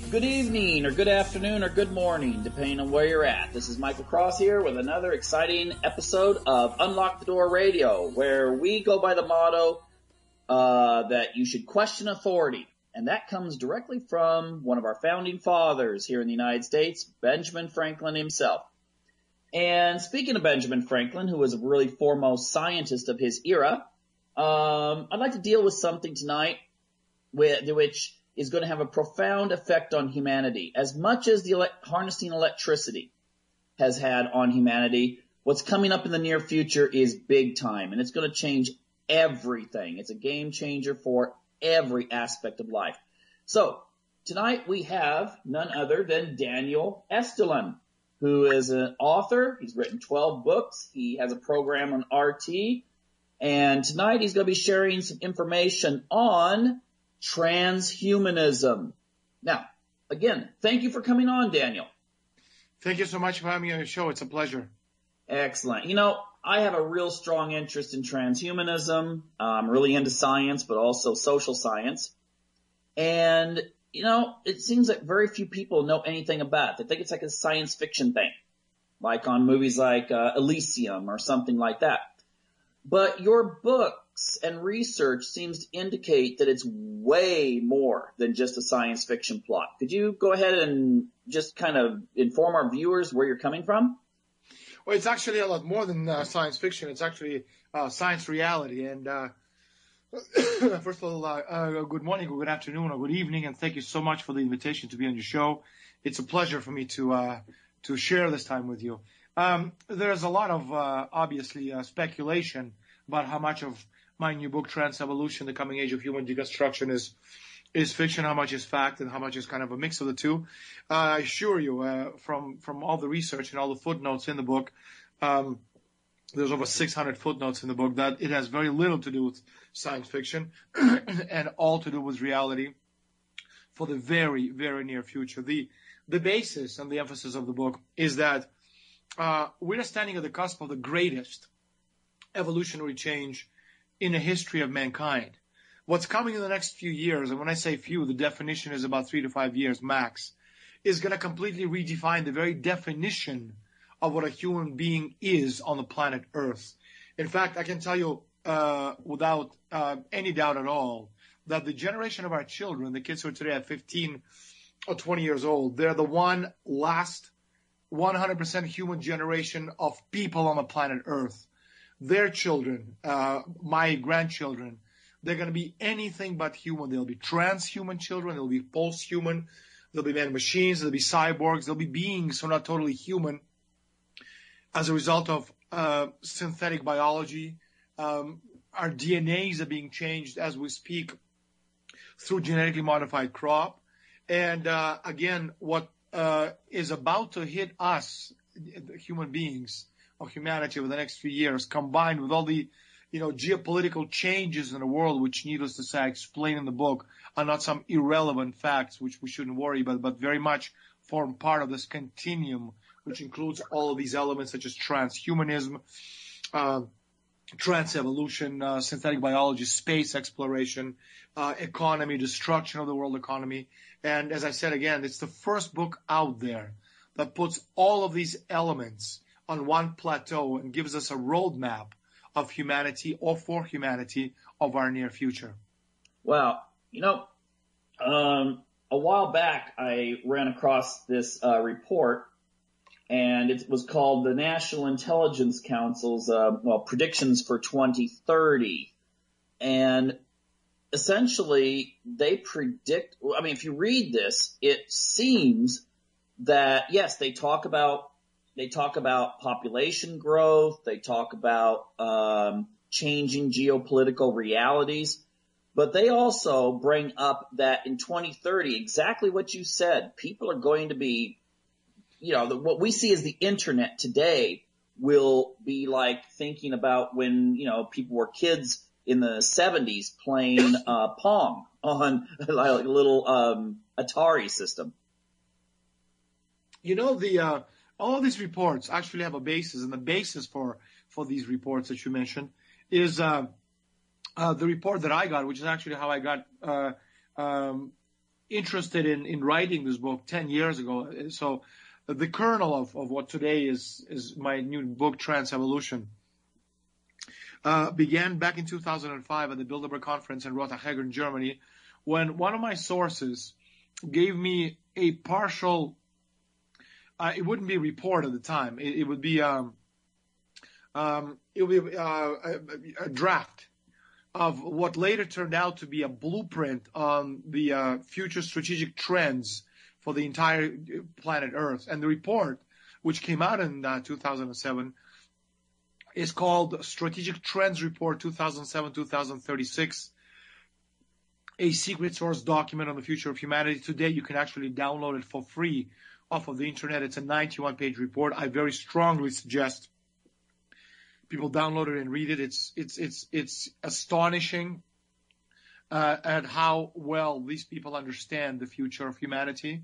Good evening, or good afternoon, or good morning, depending on where you're at. This is Michael Cross here with another exciting episode of Unlock the Door Radio, where we go by the motto that you should question authority. And that comes directly from one of our founding fathers here in the United States, Benjamin Franklin himself. And speaking of Benjamin Franklin, who was a really foremost scientist of his era, I'd like to deal with something tonight which is going to have a profound effect on humanity. As much as the harnessing electricity has had on humanity, what's coming up in the near future is big time, and it's going to change everything. It's a game changer for every aspect of life. So tonight we have none other than Daniel Estulin, who is an author. He's written 12 books. He has a program on RT, and tonight he's going to be sharing some information on transhumanism. Now, again, thank you for coming on, Daniel. Thank you so much for having me on your show. It's a pleasure. Excellent. You know, I have a real strong interest in transhumanism. I'm really into science, but also social science. And, you know, it seems like very few people know anything about it. They think it's like a science fiction thing, like on movies like Elysium or something like that. But your books and research seems to indicate that it's way more than just a science fiction plot. Could you go ahead and just kind of inform our viewers where you're coming from? Well, it's actually a lot more than science fiction. It's actually science reality. And first of all, good morning, or good afternoon, or good evening, and thank you so much for the invitation to be on your show. It's a pleasure for me to share this time with you. There's a lot of obviously speculation about how much of my new book, Trans Evolution: The Coming Age of Human Deconstruction, is fiction, how much is fact, and how much is kind of a mix of the two. I assure you, from all the research and all the footnotes in the book, there's over 600 footnotes in the book, that it has very little to do with science fiction and all to do with reality for the very, very near future. The basis and the emphasis of the book is that we're standing at the cusp of the greatest evolutionary change in the history of mankind. What's coming in the next few years, and when I say few, the definition is about 3 to 5 years max, is going to completely redefine the very definition of what a human being is on the planet Earth. In fact, I can tell you without any doubt at all that the generation of our children, the kids who are today at 15 or 20 years old, they're the one last 100% human generation of people on the planet Earth. Their children, my grandchildren, they're going to be anything but human. They'll be transhuman children. They'll be post-human. They'll be man-machines. They'll be cyborgs. They'll be beings who are not totally human as a result of synthetic biology. Our DNAs are being changed as we speak through genetically modified crop. And again, what is about to hit us, human beings of humanity, over the next few years, combined with all the geopolitical changes in the world, which, needless to say, I explain in the book, are not some irrelevant facts which we shouldn't worry about, but very much form part of this continuum, which includes all of these elements such as transhumanism, trans evolution, synthetic biology, space exploration, economy, destruction of the world economy. And as I said again, it's the first book out there that puts all of these elements on one plateau and gives us a roadmap of humanity, or for humanity, of our near future. Well, a while back I ran across this report, and it was called the National Intelligence Council's predictions for 2030. And essentially they predict, if you read this, it seems that, yes, they talk about population growth. They talk about changing geopolitical realities. But they also bring up that in 2030, exactly what you said, people are going to be, what we see as the internet today will be like thinking about when, people were kids in the 70s playing Pong on like a little Atari system. All of these reports actually have a basis, and the basis for these reports that you mentioned is the report that I got, which is actually how I got interested in writing this book 10 years ago. So the kernel of what today is my new book, Trans-Evolution, began back in 2005 at the Bilderberg conference in Rotterdam, Germany, when one of my sources gave me a partial, it wouldn't be a report at the time, it would be a draft of what later turned out to be a blueprint on the future strategic trends for the entire planet Earth. And the report, which came out in 2007, is called Strategic Trends Report 2007-2036, a secret source document on the future of humanity. Today, you can actually download it for free off of the internet. It's a 91-page report. I very strongly suggest people download it and read it. It's astonishing at how well these people understand the future of humanity.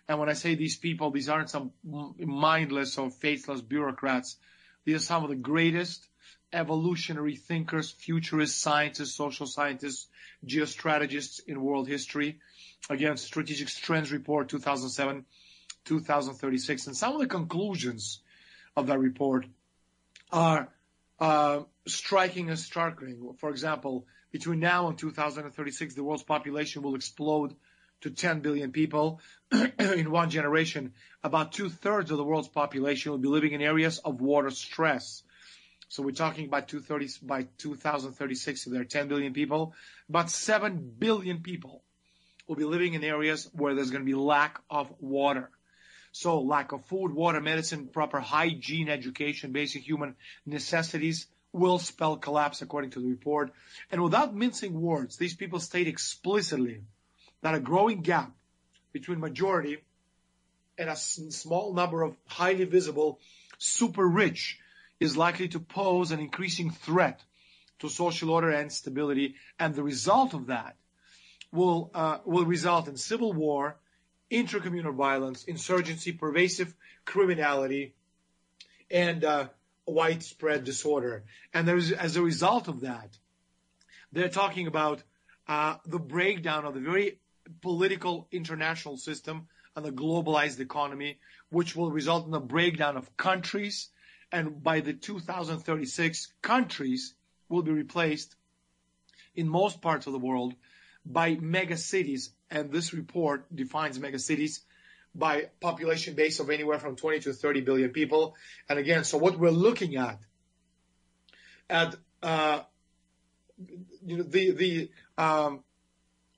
And when I say these people, these aren't some mindless or faithless bureaucrats. These are some of the greatest evolutionary thinkers, futurists, scientists, social scientists, geostrategists in world history. Again, Strategic Trends Report 2007-2036. And some of the conclusions of that report are striking and startling. For example, between now and 2036, the world's population will explode to 10 billion people in one generation. About 2/3 of the world's population will be living in areas of water stress. So we're talking about by 2036, if there are 10 billion people, about 7 billion people will be living in areas where there's going to be lack of water. So lack of food, water, medicine, proper hygiene, education, basic human necessities will spell collapse, according to the report. And without mincing words, these people state explicitly that a growing gap between majority and a small number of highly visible super rich is likely to pose an increasing threat to social order and stability. And the result of that will result in civil war, intracommunal violence, insurgency, pervasive criminality, and widespread disorder. And as a result of that, they're talking about the breakdown of the very political international system and the globalized economy, which will result in the breakdown of countries. And by the 2036, countries will be replaced in most parts of the world by mega cities. And this report defines mega cities by population base of anywhere from 20 to 30 billion people. And again, so what we're looking at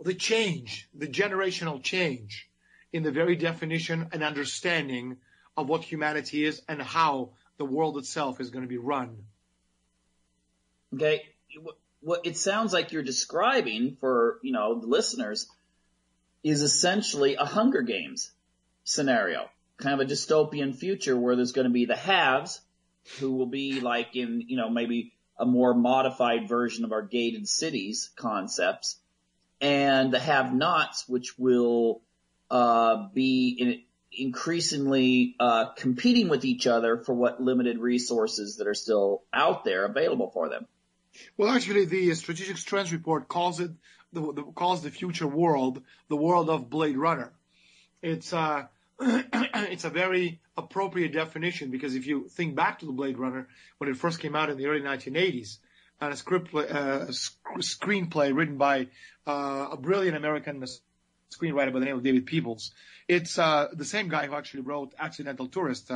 the change, the generational change in the very definition and understanding of what humanity is and how the world itself is going to be run. Okay. What it sounds like you're describing for, the listeners is essentially a Hunger Games scenario, kind of a dystopian future where there's going to be the haves who will be like in, maybe a more modified version of our gated cities concepts, and the have-nots, which will be increasingly competing with each other for what limited resources that are still out there available for them. Well, actually, the Strategic Trends Report calls it the future world the world of Blade Runner. It's a very appropriate definition, because if you think back to the Blade Runner when it first came out in the early 1980s, and a screenplay written by a brilliant American screenwriter by the name of David Peebles. It's the same guy who actually wrote Accidental Tourist,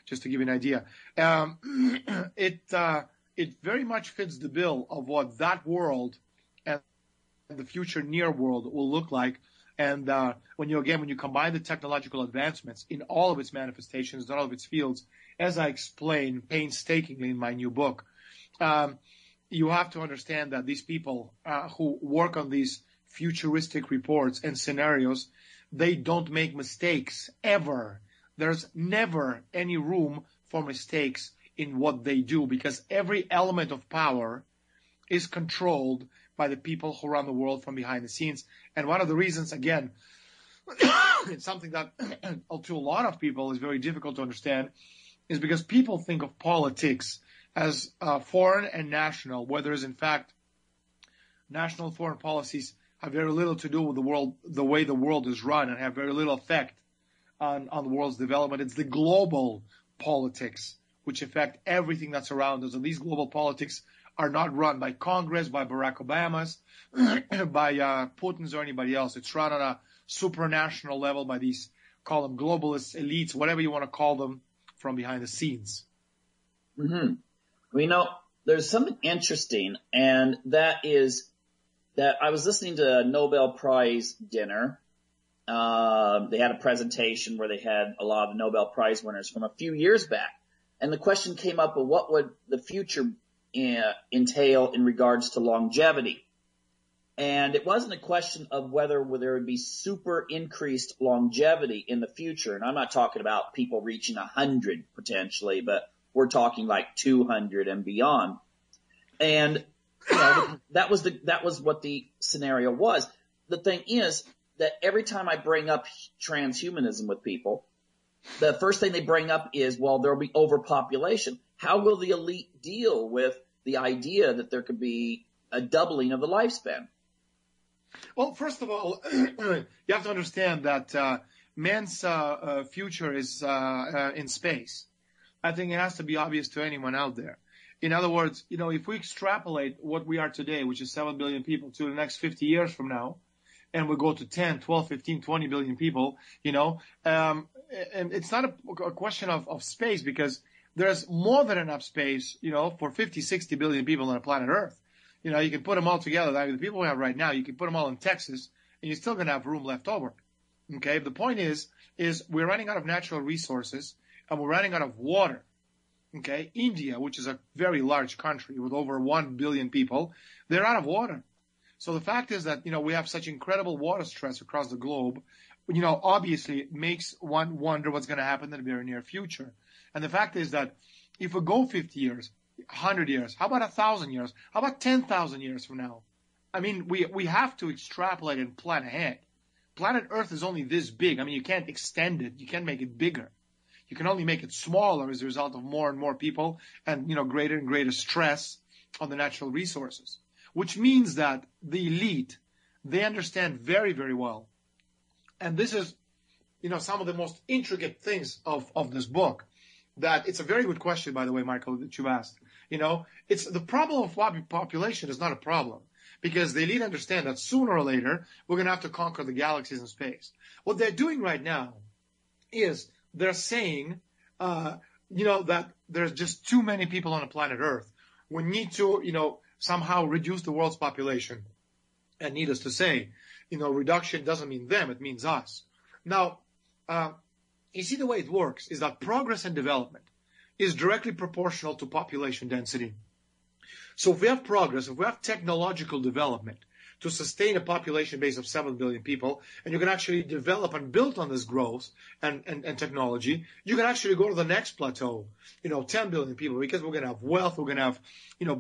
just to give you an idea. It very much fits the bill of what that world and the future near world will look like. And when you combine the technological advancements in all of its manifestations, in all of its fields, as I explain painstakingly in my new book, you have to understand that these people who work on these futuristic reports and scenarios, they don't make mistakes ever. There's never any room for mistakes in what they do, because every element of power is controlled by the people who run the world from behind the scenes. And one of the reasons, again, it's something that to a lot of people is very difficult to understand, is because people think of politics as foreign and national, where there is in fact national foreign policies have very little to do with the world, the way the world is run, and have very little effect on the world's development. It's the global politics which affect everything that's around us. And these global politics are not run by Congress, by Barack Obama's, by Putin's or anybody else. It's run on a supranational level by these, call them globalists, elites, whatever you want to call them, from behind the scenes. Mm-hmm. Well, there's something interesting, and that is that I was listening to a Nobel Prize dinner. They had a presentation where they had a lot of Nobel Prize winners from a few years back. And the question came up of what would the future entail in regards to longevity. And it wasn't a question of whether there would be super increased longevity in the future. And I'm not talking about people reaching 100 potentially, but we're talking like 200 and beyond. And that was what the scenario was. The thing is that every time I bring up transhumanism with people, the first thing they bring up is, well, there'll be overpopulation. How will the elite deal with the idea that there could be a doubling of the lifespan? Well, first of all, you have to understand that man's future is in space. I think it has to be obvious to anyone out there. In other words, if we extrapolate what we are today, which is 7 billion people, to the next 50 years from now, and we go to 10, 12, 15, 20 billion people, and it's not a question of space, because there's more than enough space, for 50, 60 billion people on the planet Earth. You can put them all together. The people we have right now, you can put them all in Texas, and you're still going to have room left over. Okay? The point is we're running out of natural resources, and we're running out of water. Okay? India, which is a very large country with over 1 billion people, they're out of water. So the fact is that, we have such incredible water stress across the globe, obviously it makes one wonder what's going to happen in the very near future. And the fact is that if we go 50 years, 100 years, how about 1,000 years? How about 10,000 years from now? I mean, we have to extrapolate and plan ahead. Planet Earth is only this big. I mean, you can't extend it. You can't make it bigger. You can only make it smaller as a result of more and more people and, greater and greater stress on the natural resources, which means that the elite, they understand very, very well. And this is, some of the most intricate things of this book. That it's a very good question, by the way, Michael, that you asked. It's the problem of population is not a problem, because the elite understand that sooner or later we're going to have to conquer the galaxies in space. What they're doing right now is they're saying, that there's just too many people on the planet Earth. We need to, somehow reduce the world's population. And needless to say, reduction doesn't mean them, it means us. Now, you see, the way it works is that progress and development is directly proportional to population density. So if we have progress, if we have technological development to sustain a population base of 7 billion people, and you can actually develop and build on this growth and technology, you can actually go to the next plateau, 10 billion people, because we're going to have wealth, we're going to have,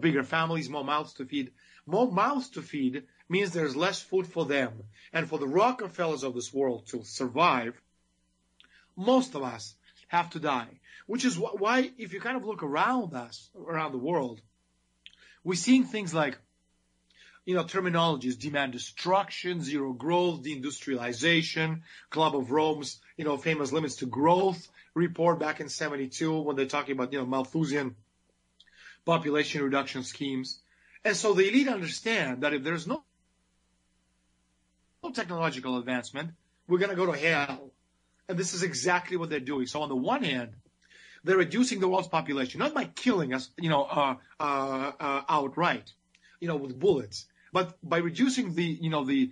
bigger families, more mouths to feed. More mouths to feed means there's less food for them. And for the Rockefellers of this world to survive, most of us have to die, which is why if you kind of look around us, around the world, we're seeing things like, terminologies, demand destruction, zero growth, deindustrialization, Club of Rome's, famous limits to growth report back in 72 when they're talking about, Malthusian population reduction schemes. And so the elite understand that if there's no technological advancement, we're going to go to hell. And this is exactly what they're doing. So on the one hand, they're reducing the world's population, not by killing us, outright, with bullets, but by reducing the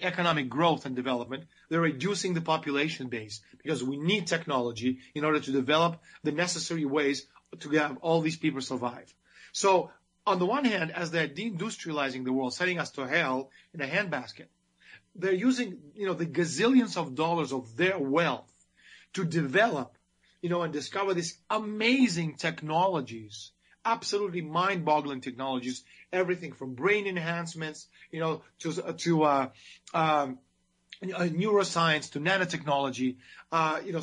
economic growth and development. They're reducing the population base because we need technology in order to develop the necessary ways to have all these people survive. So on the one hand, as they're deindustrializing the world, sending us to hell in a handbasket, they're using, the gazillions of dollars of their wealth to develop, and discover these amazing technologies, absolutely mind-boggling technologies, everything from brain enhancements, to neuroscience, to nanotechnology,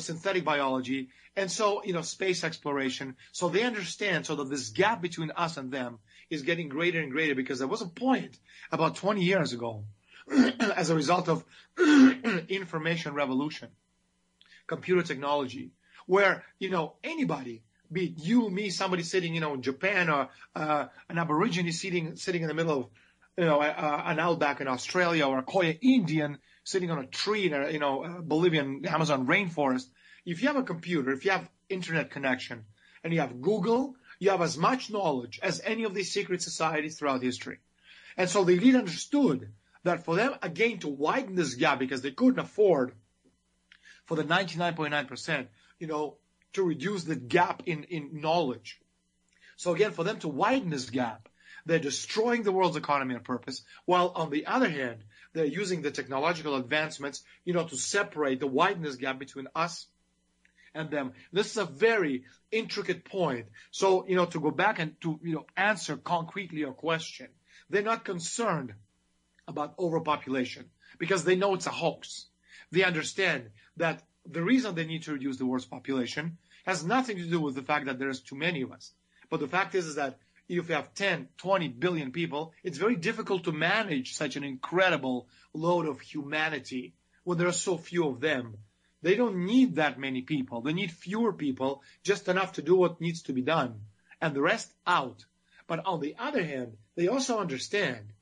synthetic biology, and so, space exploration. So they understand so that this gap between us and them is getting greater and greater, because there was a point about 20 years ago as a result of information revolution, computer technology, where, anybody, be it you, me, somebody sitting, in Japan, or an Aborigine sitting in the middle of, an outback in Australia, or a Koya Indian sitting on a tree in a Bolivian Amazon rainforest. If you have a computer, if you have internet connection, and you have Google, you have as much knowledge as any of these secret societies throughout history. And so the elite understood that for them, again, to widen this gap, because they couldn't afford for the 99.9%, to reduce the gap in knowledge. So again, for them to widen this gap, they're destroying the world's economy on purpose, while on the other hand, they're using the technological advancements, to separate, to widen this gap between us and them. This is a very intricate point. So, to go back and to, answer concretely your question, they're not concerned about overpopulation because they know it's a hoax. They understand that the reason they need to reduce the world's population has nothing to do with the fact that there's too many of us. But the fact is that if you have 10, 20 billion people, it's very difficult to manage such an incredible load of humanity when there are so few of them. They don't need that many people. They need fewer people, just enough to do what needs to be done, and the rest out. But on the other hand, they also understand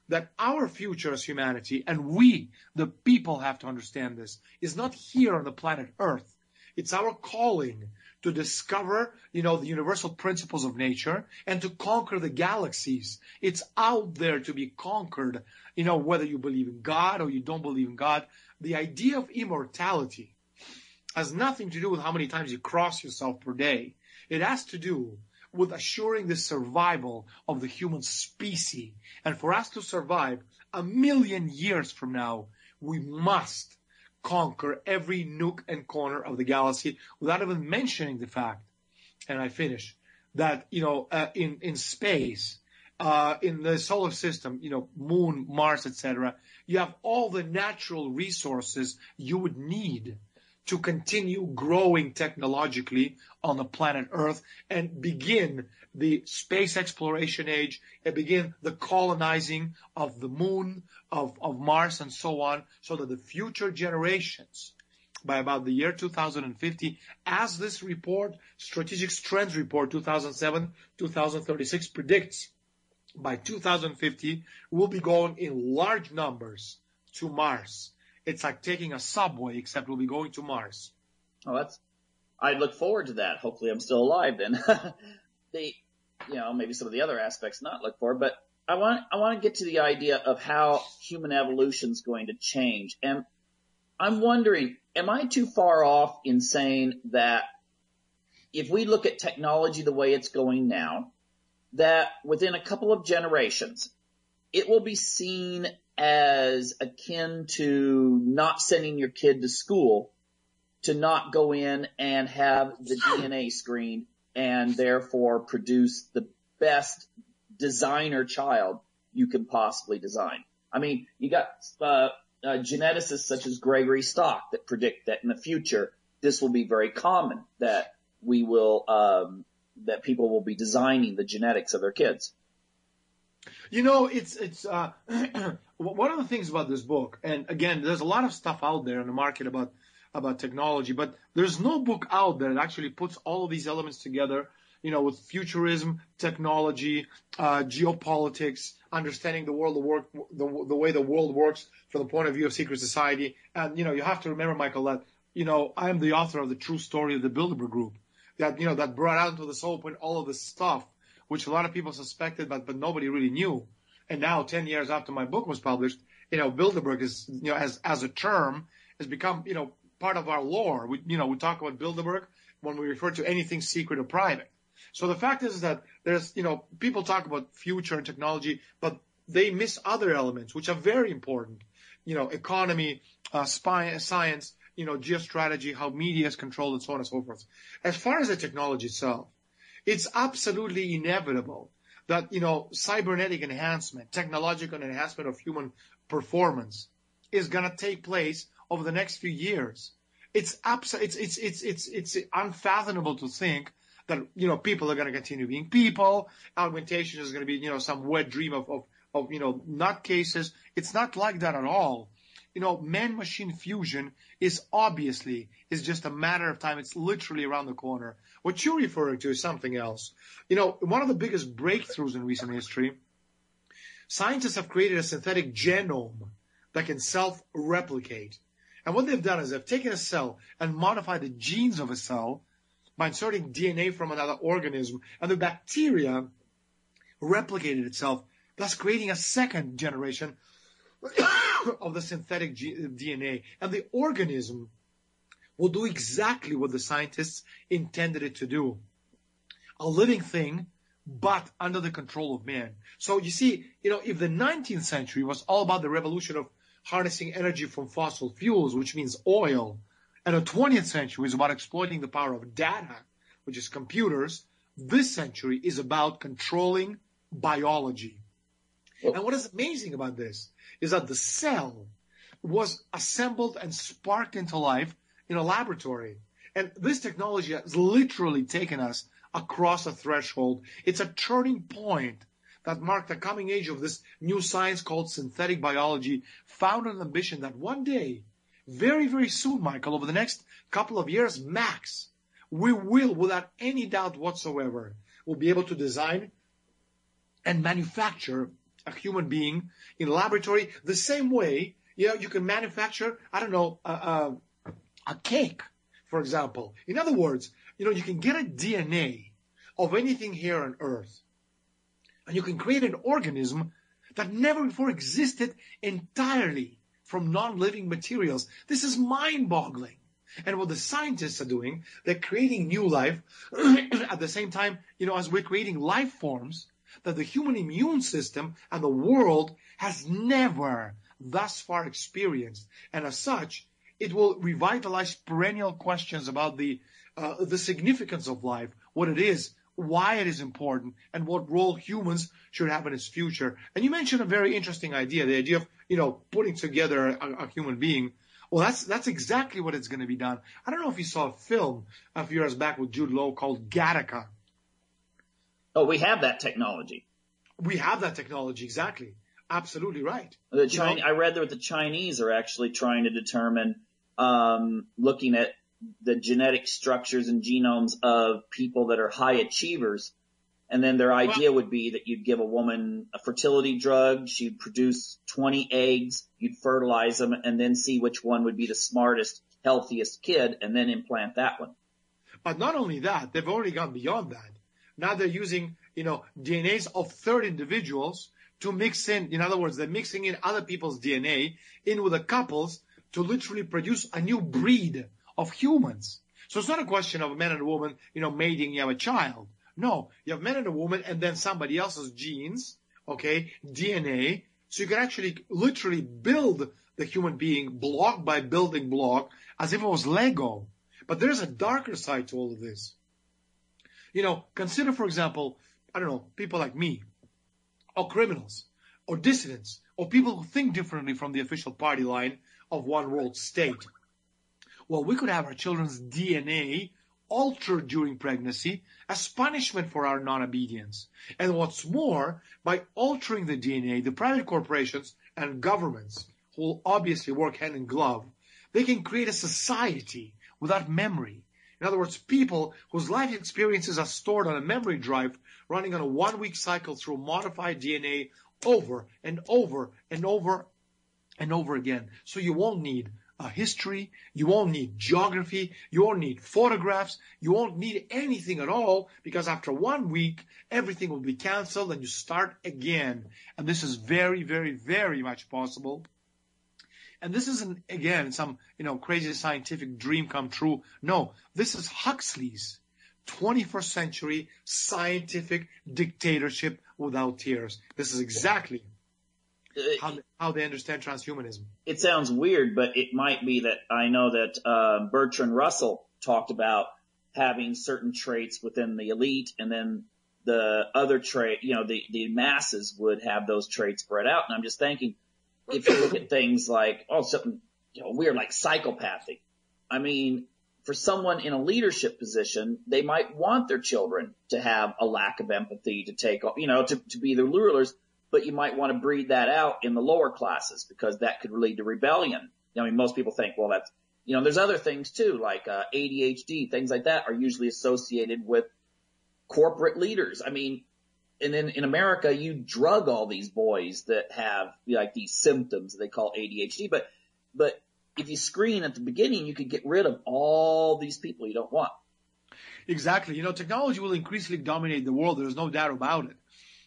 that our future as humanity, and we, the people, have to understand this, is not here on the planet Earth. It's our calling to discover, the universal principles of nature and to conquer the galaxies. It's out there to be conquered, whether you believe in God or you don't believe in God. The idea of immortality has nothing to do with how many times you cross yourself per day. It has to do with assuring the survival of the human species. And for us to survive 1,000,000 years from now, we must conquer every nook and corner of the galaxy, without even mentioning the fact, and I finish, that, in space, in the solar system, Moon, Mars, etc., you have all the natural resources you would need to continue growing technologically on the planet Earth and begin the space exploration age and begin the colonizing of the moon, of Mars, and so on, so that the future generations, by about the year 2050, as this report, Strategic Trends Report 2007-2036 predicts, by 2050, we'll be going in large numbers to Mars. It's like taking a subway, except we'll be going to Mars. Oh, I look forward to that. Hopefully I'm still alive then. Maybe some of the other aspects not look forward, but I want to get to the idea of how human evolution is going to change. And I'm wondering, am I too far off in saying that if we look at technology the way it's going now, that within a couple of generations, it will be seen as akin to not sending your kid to school to not go in and have the DNA screened and therefore produce the best designer child you can possibly design. I mean, you got geneticists such as Gregory Stock that predict that in the future this will be very common, that we will that people will be designing the genetics of their kids. It's one of the things about this book, and again, there's a lot of stuff out there in the market about technology, but there's no book out there that actually puts all of these elements together, with futurism, technology, geopolitics, understanding the world, the way the world works from the point of view of secret society. And, you have to remember, Michael, that, I am the author of the true story of the Bilderberg Group that, that brought out into this open all of this stuff, which a lot of people suspected, but nobody really knew. And now, 10 years after my book was published, Bilderberg is, as a term, has become, part of our lore. We talk about Bilderberg when we refer to anything secret or private. So the fact is that there's, people talk about future and technology, but they miss other elements, which are very important. Economy, science, geostrategy, how media is controlled, and so on and so forth. As far as the technology itself, it's absolutely inevitable that, cybernetic enhancement, technological enhancement of human performance is going to take place over the next few years. It's unfathomable to think that, people are going to continue being people. Augmentation is going to be, some wet dream of of, nutcases. It's not like that at all. Man-machine fusion is just a matter of time. It's literally around the corner. What you're referring to is something else. One of the biggest breakthroughs in recent history, scientists have created a synthetic genome that can self-replicate. And what they've done is they've taken a cell and modified the genes of a cell by inserting DNA from another organism, and the bacteria replicated itself, thus creating a second generation of the synthetic DNA. And the organism will do exactly what the scientists intended it to do. A living thing, but under the control of man. So you see, if the 19th century was all about the revolution of harnessing energy from fossil fuels, which means oil, and the 20th century is about exploiting the power of data, which is computers, this century is about controlling biology. And what is amazing about this is that the cell was assembled and sparked into life in a laboratory. And this technology has literally taken us across a threshold. It's a turning point that marked the coming age of this new science called synthetic biology, founded an ambition that one day, very, very soon, Michael, over the next couple of years max, we will, without any doubt whatsoever, will be able to design and manufacture a human being in a laboratory the same way, you can manufacture, a cake, for example. In other words, you can get a DNA of anything here on Earth, and you can create an organism that never before existed entirely from non-living materials. This is mind-boggling. And what the scientists are doing, they're creating new life at the same time, as we're creating life forms that the human immune system and the world has never thus far experienced. And as such, it will revitalize perennial questions about the significance of life, what it is, why it is important, and what role humans should have in its future. And you mentioned a very interesting idea, the idea of, putting together a human being. Well, that's exactly what it's going to be done. I don't know if you saw a film a few years back with Jude Law called Gattaca. Oh, we have that technology. We have that technology, exactly. Absolutely right. I read that the Chinese are actually trying to determine, looking at the genetic structures and genomes of people that are high achievers. And then their idea would be that you'd give a woman a fertility drug, she'd produce 20 eggs, you'd fertilize them, and then see which one would be the smartest, healthiest kid, and then implant that one. But not only that, they've already gone beyond that. Now they're using, DNAs of third individuals to mix in other words, they're mixing in other people's DNA in with the couples to literally produce a new breed of humans. So it's not a question of a man and a woman, mating, you have a child. No, you have men and a woman and then somebody else's genes, okay, DNA. So you can actually literally build the human being block by building block as if it was Lego. But there's a darker side to all of this. Consider, for example, people like me, or criminals, or dissidents, or people who think differently from the official party line of one world state. Well, we could have our children's DNA altered during pregnancy as punishment for our non-obedience. And what's more, by altering the DNA, the private corporations and governments, who will obviously work hand in glove, they can create a society without memory. In other words, people whose life experiences are stored on a memory drive running on a 1-week cycle through modified DNA over and over and over and over again. So you won't need a history, you won't need geography, you won't need photographs, you won't need anything at all, because after 1 week, everything will be canceled and you start again. And this is very, very, very much possible. And this isn't, again, some, crazy scientific dream come true. No, this is Huxley's 21st century scientific dictatorship without tears. This is exactly how they understand transhumanism. It sounds weird, but it might be that I know that Bertrand Russell talked about having certain traits within the elite, and then the other trait, the masses would have those traits spread out. And I'm just thinking, if you look at things like, something weird like psychopathy, I mean, for someone in a leadership position, they might want their children to have a lack of empathy, to take, to be their rulers. but you might want to breed that out in the lower classes because that could lead to rebellion. I mean, most people think, well, that's, there's other things too, like ADHD, things like that are usually associated with corporate leaders. I mean, and then in America, you drug all these boys that have like these symptoms they call ADHD. But if you screen at the beginning, you could get rid of all these people you don't want. Exactly. Technology will increasingly dominate the world. There's no doubt about it.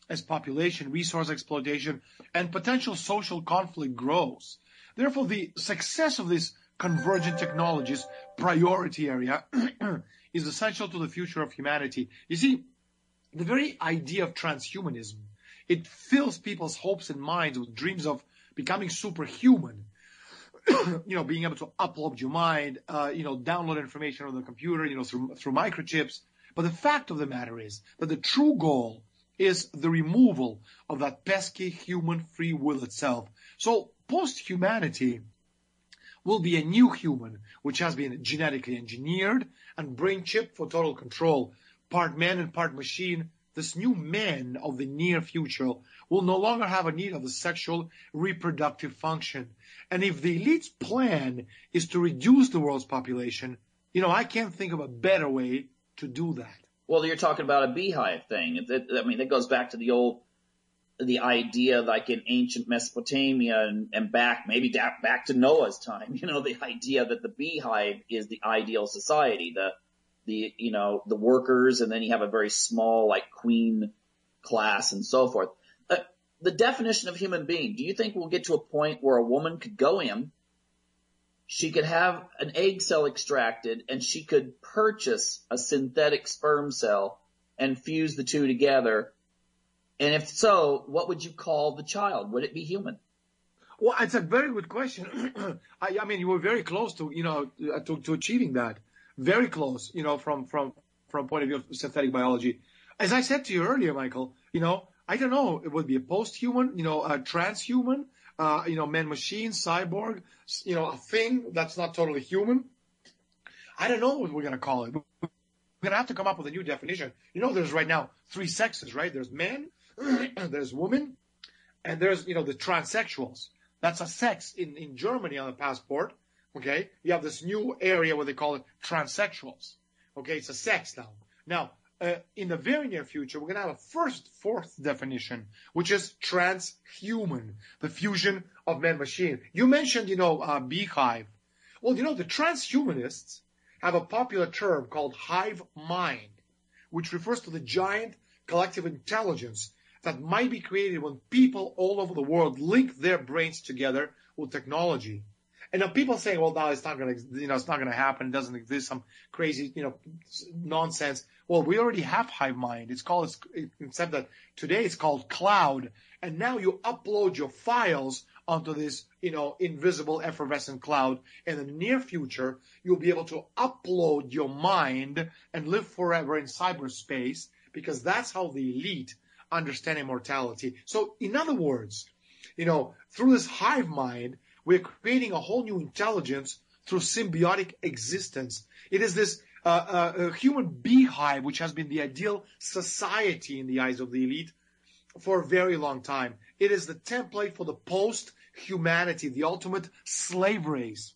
As population, resource exploitation, and potential social conflict grows. Therefore, the success of this convergent technologies priority area is essential to the future of humanity. You see, the very idea of transhumanism, it fills people's hopes and minds with dreams of becoming superhuman. Being able to upload your mind, download information on the computer, through microchips. But the fact of the matter is that the true goal is the removal of that pesky human free will itself. So post-humanity will be a new human, which has been genetically engineered and brain chipped for total control, part man and part machine. This new man of the near future will no longer have a need of the sexual reproductive function. And if the elite's plan is to reduce the world's population, I can't think of a better way to do that. Well, you're talking about a beehive thing. That goes back to the idea like in ancient Mesopotamia and back to Noah's time, the idea that the beehive is the ideal society, the workers, and then you have a very small like queen class and so forth. The definition of human being, do you think we'll get to a point where a woman could go in, she could have an egg cell extracted, and she could purchase a synthetic sperm cell and fuse the two together? And if so, what would you call the child? Would it be human? Well, it's a very good question. I mean, you were very close to to achieving that. Very close, from point of view of synthetic biology. As I said to you earlier, Michael, I don't know. It would be a post-human, a transhuman, man-machine, cyborg, a thing that's not totally human. I don't know what we're going to call it. We're going to have to come up with a new definition. There's right now 3 sexes, right? There's men, there's women, and there's, the transsexuals. That's a sex in Germany on the passport. Okay. You have this new area where they call it transsexuals. Okay. It's a sex now. Now, in the very near future, we're going to have a fourth definition, which is transhuman, the fusion of man-machine. You mentioned, beehive. Well, the transhumanists have a popular term called hive mind, which refers to the giant collective intelligence that might be created when people all over the world link their brains together with technology. And now people saying, well, no, it's not going to happen. It doesn't exist. Some crazy, nonsense. Well, we already have hive mind. Except that today it's called cloud. And now you upload your files onto this, invisible effervescent cloud. And in the near future, you'll be able to upload your mind and live forever in cyberspace, because that's how the elite understand immortality. So in other words, through this hive mind, we're creating a whole new intelligence through symbiotic existence. It is this human beehive, which has been the ideal society in the eyes of the elite for a very long time. It is the template for the post-humanity, the ultimate slave race,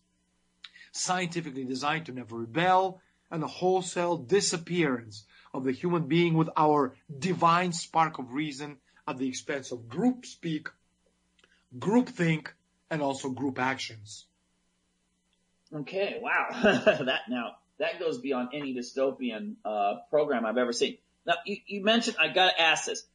scientifically designed to never rebel, and the wholesale disappearance of the human being with our divine spark of reason at the expense of group speak, group think, and also group actions. Okay, wow. That goes beyond any dystopian program I've ever seen. Now, you mentioned, I got to ask this,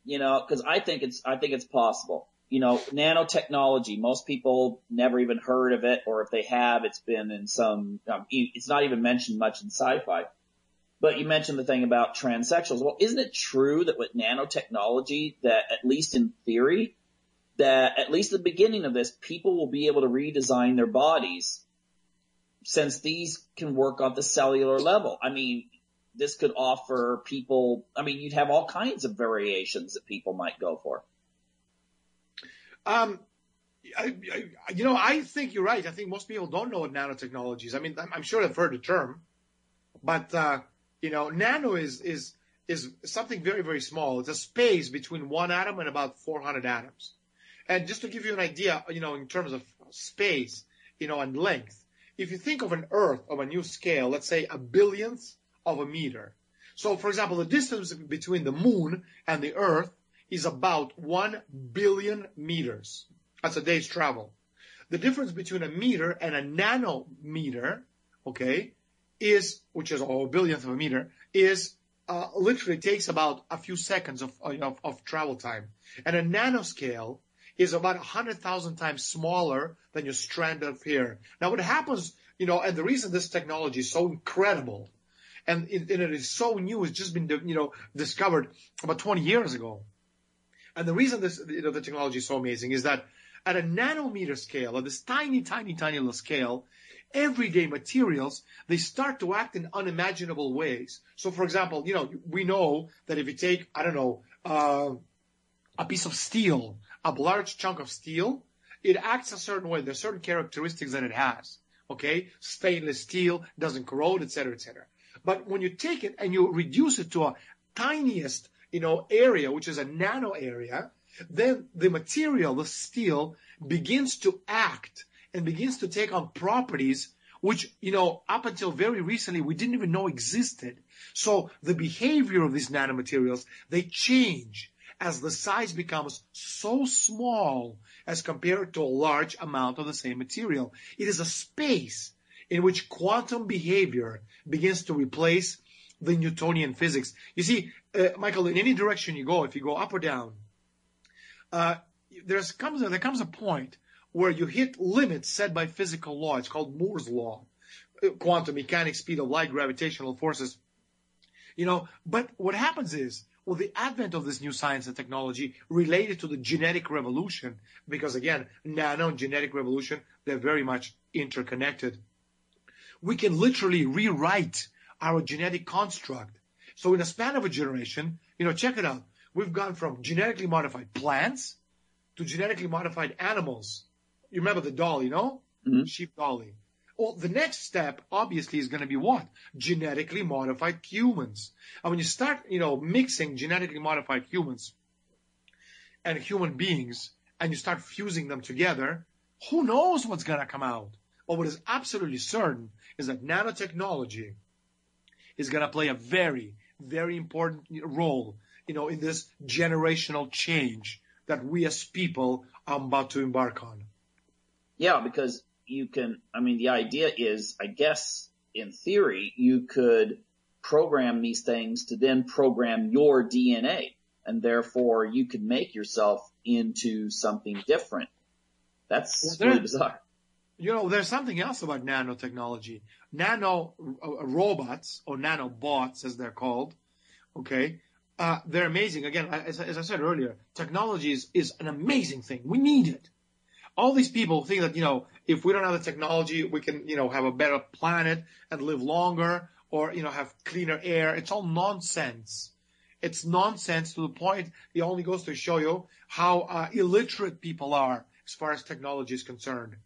because I think it's possible. Nanotechnology, most people never even heard of it, or if they have, it's been in some, it's not even mentioned much in sci-fi. But you mentioned the thing about transsexuals. Well, isn't it true that with nanotechnology, that at least in theory, that at least at the beginning of this, people will be able to redesign their bodies, since these can work on the cellular level? I mean, this could offer people, you'd have all kinds of variations that people might go for. I think you're right. I think most people don't know what nanotechnology is. I'm sure they've heard the term, but, nano is is something very, very small. It's a space between one atom and about 400 atoms. And just to give you an idea, in terms of space, and length, if you think of an Earth of a new scale, let's say a billionth of a meter. So, for example, the distance between the moon and the Earth is about 1 billion meters. That's a day's travel. The difference between a meter and a nanometer, okay, which is a billionth of a meter, is literally takes about a few seconds of travel time. And a nanoscale is about 100,000 times smaller than your strand of hair. Now, what happens, and the reason this technology is so incredible, and it is so new, it's just been, discovered about 20 years ago. And the reason this, the technology is so amazing is that at a nanometer scale, at this tiny, tiny, tiny little scale, everyday materials, they start to act in unimaginable ways. So, for example, we know that if you take, a piece of steel, a large chunk of steel, it acts a certain way. There's certain characteristics that it has. Okay, stainless steel doesn't corrode, etc., etc. But when you take it and you reduce it to a tiniest, area, which is a nano area, then the material, the steel, begins to act and begins to take on properties which, up until very recently, we didn't even know existed. So the behavior of these nanomaterials, they change as the size becomes so small as compared to a large amount of the same material. It is a space in which quantum behavior begins to replace the Newtonian physics. You see, Michael, in any direction you go, if you go up or down, there comes a point where you hit limits set by physical law. It's called Moore's law, quantum mechanics, speed of light, gravitational forces. But what happens is, well, the advent of this new science and technology related to the genetic revolution, because again, nano and genetic revolution, they're very much interconnected. We can literally rewrite our genetic construct. So in a span of a generation, check it out. We've gone from genetically modified plants to genetically modified animals. You remember the doll, Mm-hmm. Sheep dolly. Well, the next step, obviously, is going to be what? Genetically modified humans. And when you start, mixing genetically modified humans and human beings, and you start fusing them together, who knows what's going to come out? But what is absolutely certain is that nanotechnology is going to play a very, very important role, in this generational change that we as people are about to embark on. Yeah, because the idea is, I guess, in theory, you could program these things to then program your DNA, and therefore you could make yourself into something different. That's really bizarre. There's something else about nanotechnology. Nano robots, or nanobots as they're called, okay, they're amazing. Again, as I said earlier, technology is an amazing thing. We need it. All these people think that, if we don't have the technology, we can, have a better planet and live longer, or, have cleaner air. It's all nonsense. It's nonsense to the point it only goes to show you how illiterate people are as far as technology is concerned.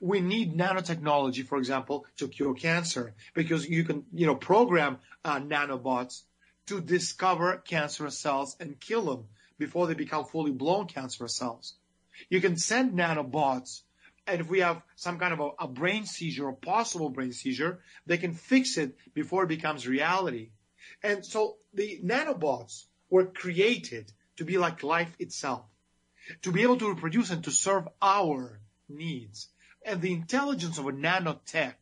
We need nanotechnology, for example, to cure cancer, because you can, program nanobots to discover cancerous cells and kill them before they become fully blown cancerous cells. You can send nanobots, and if we have some kind of a brain seizure, a possible brain seizure, they can fix it before it becomes reality. And so the nanobots were created to be like life itself, to be able to reproduce and to serve our needs. And the intelligence of a nanotech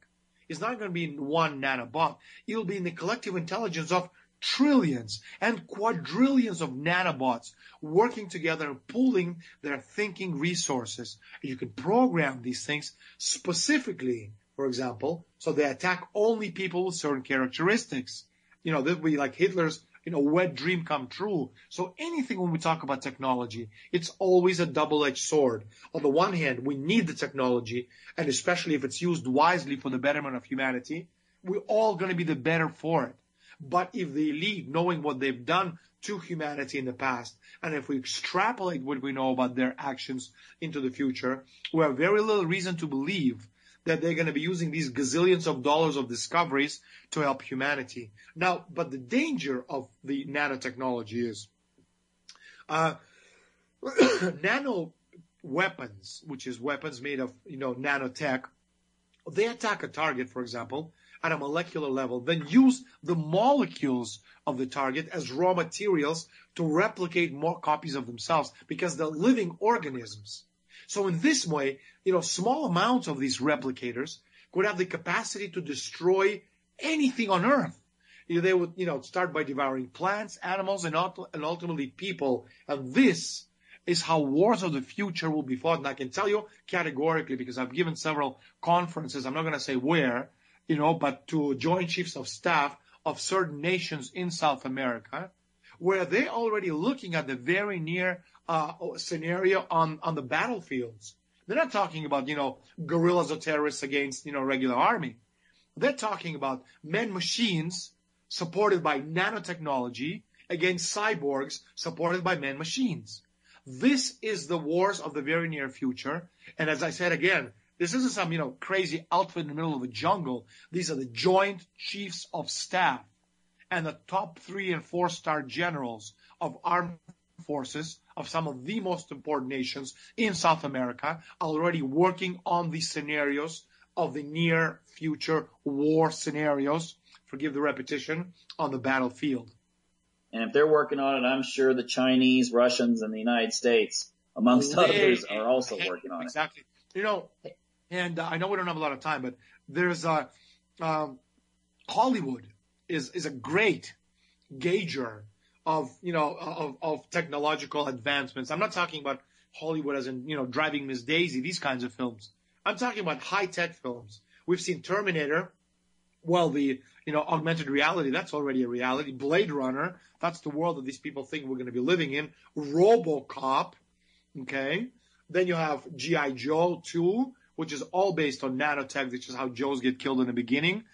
is not going to be in one nanobot. It will be in the collective intelligence of trillions and quadrillions of nanobots working together and pooling their thinking resources. You can program these things specifically, for example, so they attack only people with certain characteristics. That would be like Hitler's, wet dream come true. So anything when we talk about technology, it's always a double-edged sword. On the one hand, we need the technology, and especially if it's used wisely for the betterment of humanity, we're all going to be the better for it. But if the elite, knowing what they've done to humanity in the past, and if we extrapolate what we know about their actions into the future, we have very little reason to believe that they're going to be using these gazillions of dollars of discoveries to help humanity. Now, but the danger of the nanotechnology is nano weapons, which is weapons made of, nanotech. They attack a target, for example, at a molecular level, then use the molecules of the target as raw materials to replicate more copies of themselves because they're living organisms. So in this way, small amounts of these replicators could have the capacity to destroy anything on Earth. They would, start by devouring plants, animals, and ultimately people. And this is how wars of the future will be fought. And I can tell you categorically, because I've given several conferences, I'm not going to say where, but to Joint Chiefs of Staff of certain nations in South America, where they're already looking at the very near scenario on the battlefields. They're not talking about, guerrillas or terrorists against, regular army. They're talking about men-machines supported by nanotechnology against cyborgs supported by men-machines. This is the wars of the very near future. And as I said again, this isn't some, crazy outfit in the middle of the jungle. These are the Joint Chiefs of Staff and the top 3- and 4-star generals of armed forces of some of the most important nations in South America already working on the scenarios of the near future war scenarios, forgive the repetition, on the battlefield. And if they're working on it, I'm sure the Chinese, Russians, and the United States, amongst others, are also working on it. Exactly. And I know we don't have a lot of time, but there's Hollywood is a great gauger of technological advancements. I'm not talking about Hollywood as in Driving Miss Daisy, these kinds of films. I'm talking about high tech films. We've seen Terminator. Well, the augmented reality, that's already a reality. Blade Runner, that's the world that these people think we're going to be living in. RoboCop, okay. Then you have G.I. Joe 2, which is all based on nanotech, which is how Joes get killed in the beginning.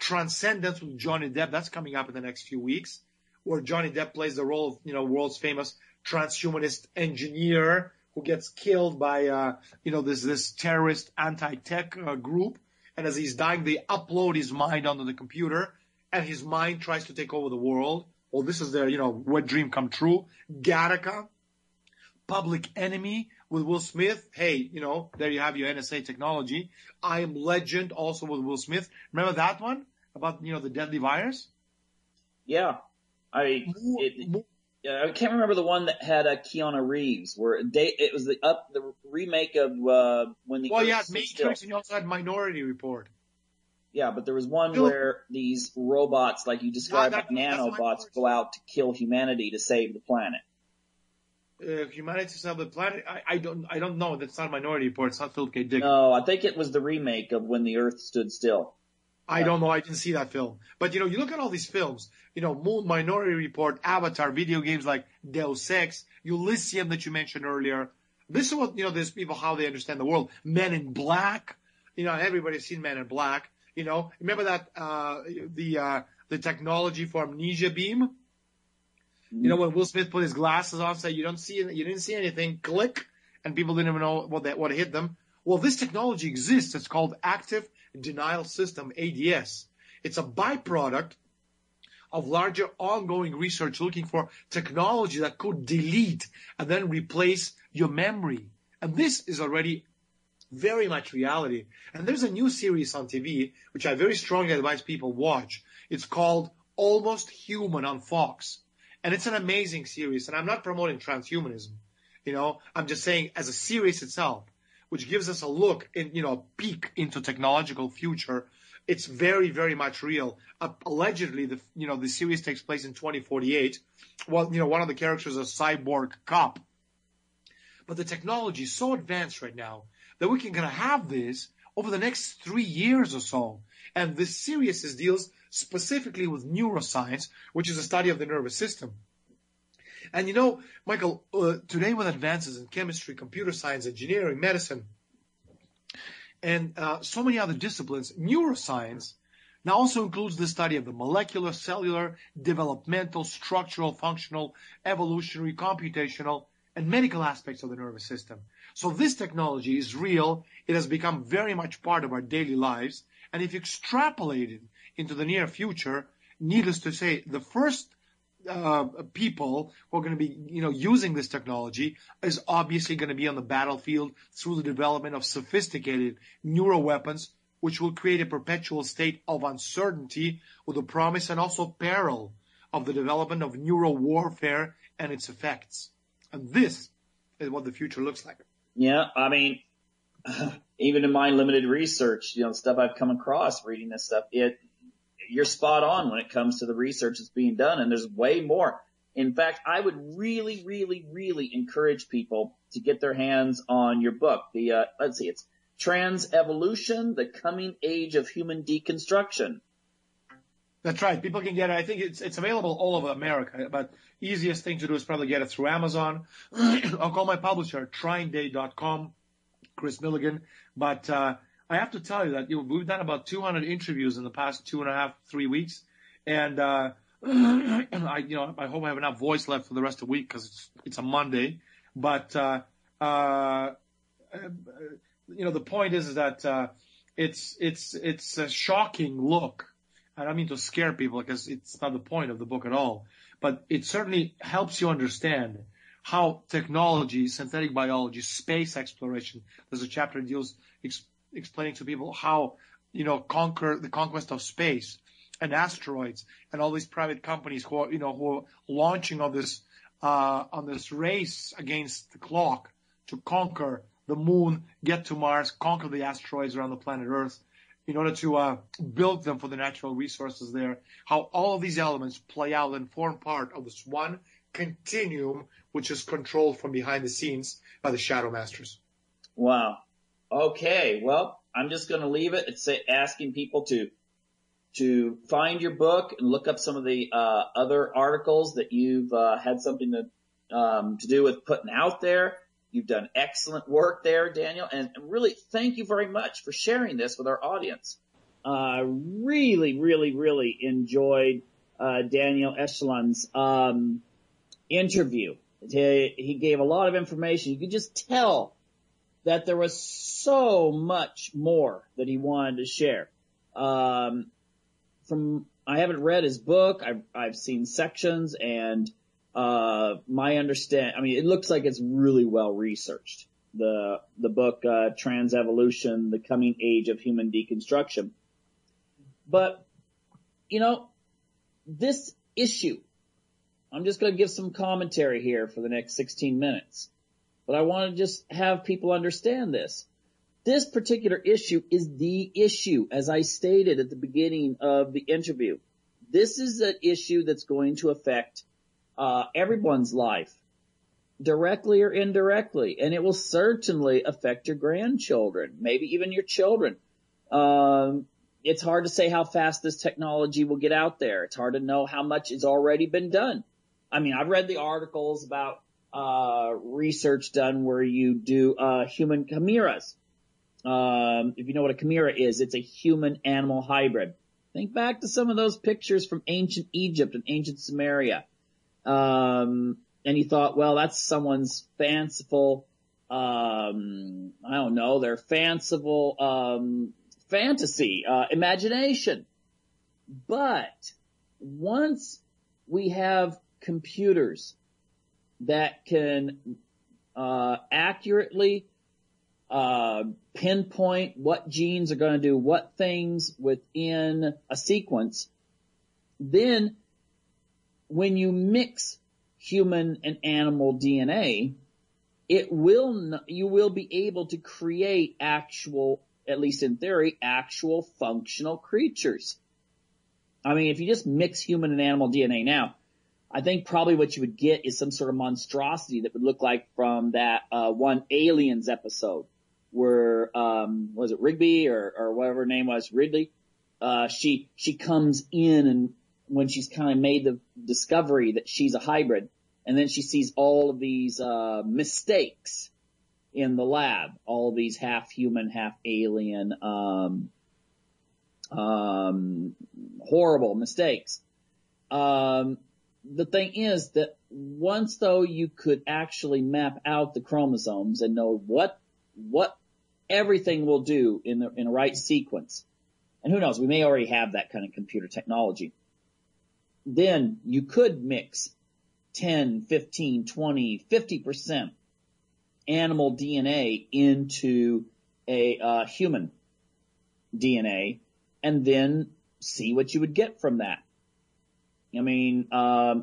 Transcendence with Johnny Depp, that's coming up in the next few weeks, where Johnny Depp plays the role of, world's famous transhumanist engineer who gets killed by, this terrorist anti-tech group. And as he's dying, they upload his mind onto the computer, and his mind tries to take over the world. Well, this is their, wet dream come true. Gattaca, Public Enemy with Will Smith. Hey, there you have your NSA technology. I Am Legend also with Will Smith. Remember that one about, the deadly virus? Yeah. I can't remember the one that had Keanu Reeves, where it was the remake of when the. Well, yeah, Matrix, and you also had Minority Report. Yeah, but there was one where these robots, like you described, like nanobots, go out to kill humanity to save the planet. Humanity to save the planet? I don't know. That's not Minority Report. It's not Philip K. Dick. No, I think it was the remake of When the Earth Stood Still. I don't know. I didn't see that film. But, you look at all these films, Moon, Minority Report, Avatar, video games like Deus Ex, Elysium that you mentioned earlier. This is what, these people, how they understand the world. Men in Black, everybody's seen Men in Black, Remember that, the technology for amnesia beam? When Will Smith put his glasses on, said, you didn't see anything, click, and people didn't even know what hit them. Well, this technology exists. It's called Active Denial System, ADS. It's a byproduct of larger ongoing research looking for technology that could delete and then replace your memory. And this is already very much reality. And there's a new series on TV, which I very strongly advise people watch. It's called Almost Human on Fox. And it's an amazing series. And I'm not promoting transhumanism. I'm just saying as a series itself, which gives us a look in, a peek into technological future. It's very, very much real. Allegedly, the series takes place in 2048. Well, one of the characters is a cyborg cop. But the technology is so advanced right now that we can gonna have this over the next 3 years or so. And this series deals specifically with neuroscience, which is a study of the nervous system. And Michael, today with advances in chemistry, computer science, engineering, medicine, and so many other disciplines, neuroscience now also includes the study of the molecular, cellular, developmental, structural, functional, evolutionary, computational, and medical aspects of the nervous system. So this technology is real. It has become very much part of our daily lives. And if you extrapolate it into the near future, needless to say, the first people who are going to be, using this technology is obviously going to be on the battlefield through the development of sophisticated neuro weapons, which will create a perpetual state of uncertainty with the promise and also peril of the development of neuro warfare and its effects. And this is what the future looks like. Yeah, I mean, even in my limited research, stuff I've come across reading this stuff, you're spot on when it comes to the research that's being done, and there's way more. In fact, I would really, really, really encourage people to get their hands on your book. It's Trans Evolution, The Coming Age of Human Deconstruction. That's right. People can get it. I think it's available all over America, but easiest thing to do is probably get it through Amazon. I'll call my publisher, trineday.com, Chris Milligan. But I have to tell you that we've done about 200 interviews in the past 2.5, 3 weeks, and I hope I have enough voice left for the rest of the week because it's a Monday. But the point is that it's a shocking look. I don't mean to scare people because it's not the point of the book at all, but it certainly helps you understand how technology, synthetic biology, space exploration. There's a chapter that deals explaining to people how, conquer the conquest of space and asteroids and all these private companies who are launching on this race against the clock to conquer the moon, get to Mars, conquer the asteroids around the planet Earth in order to build them for the natural resources there, how all of these elements play out and form part of this one continuum, which is controlled from behind the scenes by the shadow masters. Wow. Okay. Well, I'm just going to leave it at asking people to find your book and look up some of the other articles that you've had something to do with putting out there. You've done excellent work there, Daniel, and really thank you very much for sharing this with our audience. Really, really, really enjoyed Daniel Estulin's interview. He gave a lot of information. You could just tell that there was so much more that he wanted to share. I haven't read his book. I've seen sections, and it looks like it's really well researched. The book, Trans Evolution, The Coming Age of Human Deconstruction. But, this issue, I'm just going to give some commentary here for the next 16 minutes. But I want to just have people understand this. This particular issue is the issue, as I stated at the beginning of the interview. This is an issue that's going to affect everyone's life, directly or indirectly, and it will certainly affect your grandchildren, maybe even your children. It's hard to say how fast this technology will get out there. It's hard to know how much has already been done. I mean, I've read the articles about research done where you do human chimeras. If you know what a chimera is, it's a human-animal hybrid. Think back to some of those pictures from ancient Egypt and ancient Samaria. And you thought, well, that's someone's fanciful, their fanciful, fantasy, imagination. But once we have computers that can, accurately, pinpoint what genes are going to do what things within a sequence, then when you mix human and animal DNA, you will be able to create actual, at least in theory, actual functional creatures. I mean, if you just mix human and animal DNA now, I think probably what you would get is some sort of monstrosity that would look like from that one Aliens episode where was it Rigby or whatever her name was, Ridley? She comes in, and when she's kind of made the discovery that she's a hybrid, and then she sees all of these mistakes in the lab, all of these half human, half alien horrible mistakes. the thing is that once though you could actually map out the chromosomes and know what everything will do in a right sequence, and who knows, we may already have that kind of computer technology, then you could mix 10, 15, 20, 50% animal DNA into a human DNA and then see what you would get from that. I mean,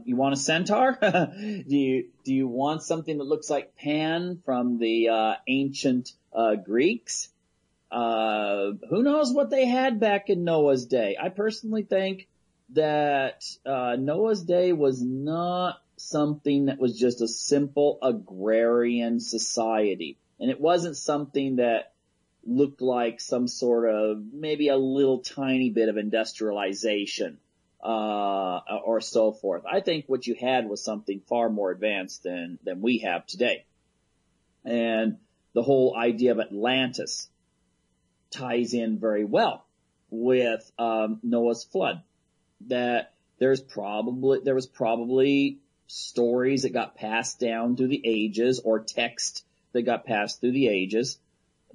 you want a centaur? do you want something that looks like Pan from the ancient Greeks? Who knows what they had back in Noah's day? I personally think that Noah's day was not something that was just a simple agrarian society. And it wasn't something that looked like some sort of maybe a little tiny bit of industrialization or so forth. I think what you had was something far more advanced than we have today. And the whole idea of Atlantis ties in very well with Noah's flood. That there was probably stories that got passed down through the ages, or text that got passed through the ages,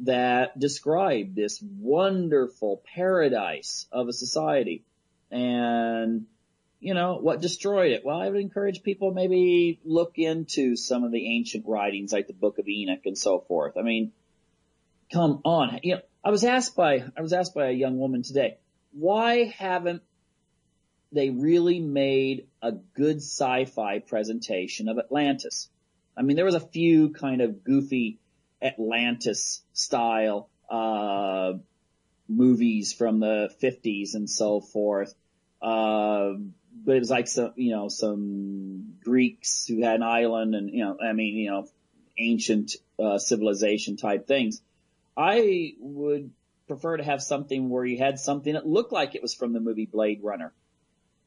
that described this wonderful paradise of a society. And, you know, what destroyed it? Well, I would encourage people maybe look into some of the ancient writings like the Book of Enoch and so forth. I mean, come on. You know, I was asked by a young woman today, why haven't they really made a good sci-fi presentation of Atlantis? I mean, there was a few kind of goofy Atlantis style movies from the 50s and so forth. But it was like some Greeks who had an island and, ancient civilization type things. I would prefer to have something where you had something that looked like it was from the movie Blade Runner,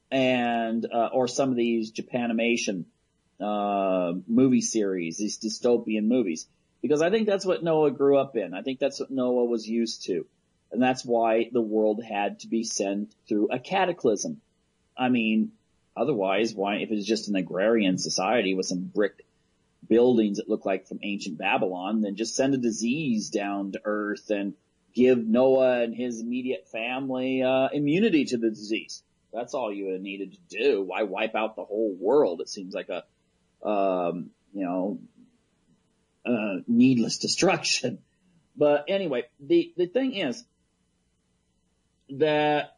and or some of these Japanimation movie series, these dystopian movies, because I think that's what Noah grew up in. I think that's what Noah was used to, and that's why the world had to be sent through a cataclysm. I mean, otherwise, why, if it was just an agrarian society with some brick buildings that look like from ancient Babylon, then just send a disease down to Earth and give Noah and his immediate family immunity to the disease. That's all you needed to do. Why wipe out the whole world? It seems like a needless destruction. But anyway, the thing is that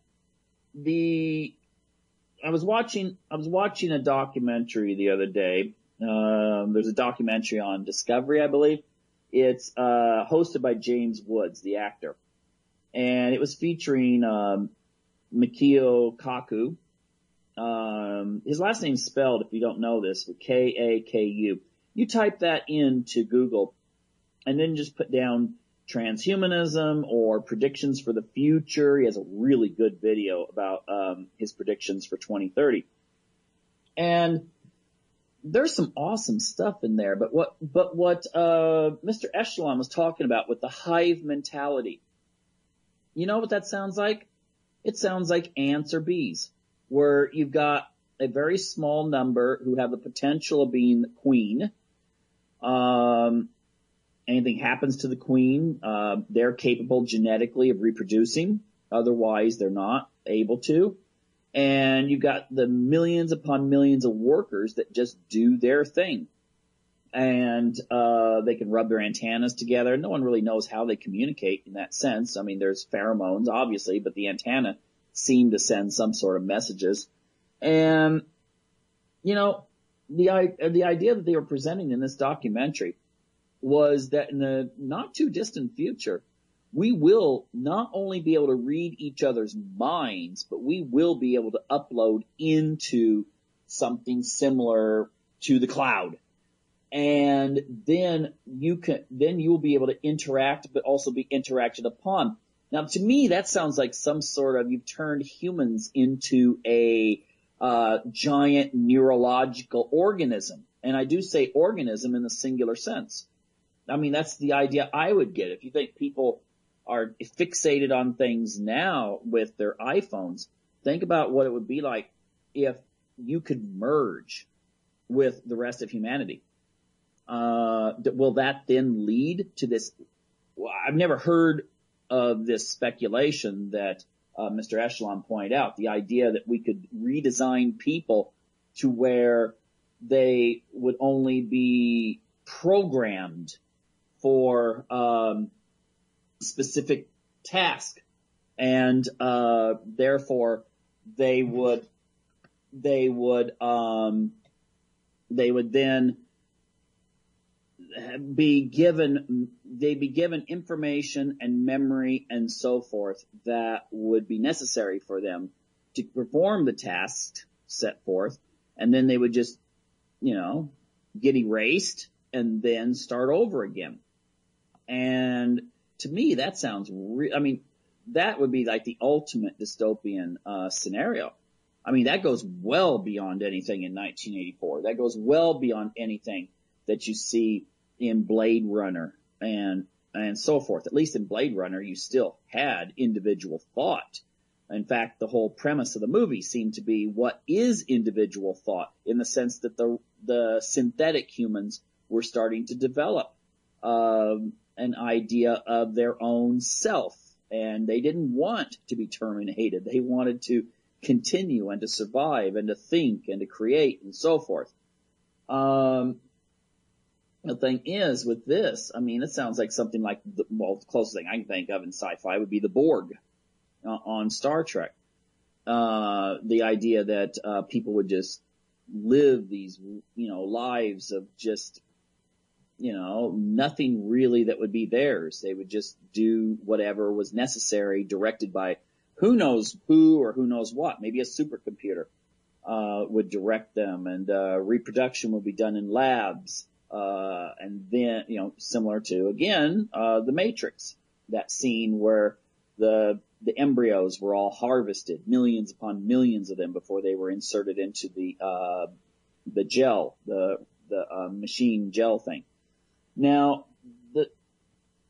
I was watching a documentary the other day. There's a documentary on Discovery, I believe. It's hosted by James Woods, the actor, and it was featuring Mikio Kaku. His last name's spelled, if you don't know this, with K-A-K-U. You type that into Google and then just put down transhumanism or predictions for the future. He has a really good video about his predictions for 2030. And there's some awesome stuff in there. But what Mr. Estulin was talking about with the hive mentality, you know what that sounds like? It sounds like ants or bees, where you've got a very small number who have the potential of being the queen. Anything happens to the queen, they're capable genetically of reproducing. Otherwise, they're not able to. And you've got the millions upon millions of workers that just do their thing. And they can rub their antennas together. No one really knows how they communicate in that sense. I mean, there's pheromones, obviously, but the antenna seem to send some sort of messages. And, you know, the idea that they were presenting in this documentary was that in the not too distant future, we will not only be able to read each other's minds, but we will be able to upload into something similar to the cloud. And then you'll be able to interact, but also be interacted upon. Now, to me, that sounds like some sort of, you've turned humans into a giant neurological organism. And I do say organism in the singular sense. I mean, that's the idea I would get. If you think people are fixated on things now with their iPhones, think about what it would be like if you could merge with the rest of humanity. Will that then lead to this? Well, I've never heard of this speculation that Mr. Estulin pointed out, the idea that we could redesign people to where they would only be programmed for specific task, and therefore they would then be given information and memory and so forth that would be necessary for them to perform the tasks set forth, and then they would just, get erased and then start over again. And to me, that sounds that would be like the ultimate dystopian scenario. I mean, that goes well beyond anything in 1984. That goes well beyond anything that you see in Blade Runner and so forth. At least in Blade Runner, you still had individual thought. In fact, the whole premise of the movie seemed to be, what is individual thought, in the sense that the synthetic humans were starting to develop an idea of their own self, and they didn't want to be terminated. They wanted to continue and to survive and to think and to create and so forth. The thing is, with this, it sounds like something like the closest thing I can think of in sci-fi would be the Borg on Star Trek. The idea that people would just live these, lives of just, nothing really that would be theirs. They would just do whatever was necessary, directed by who knows who or who knows what. Maybe a supercomputer would direct them, and reproduction would be done in labs. And then, similar to, again, the Matrix, that scene where the embryos were all harvested, millions upon millions of them, before they were inserted into the gel, the machine gel thing. Now,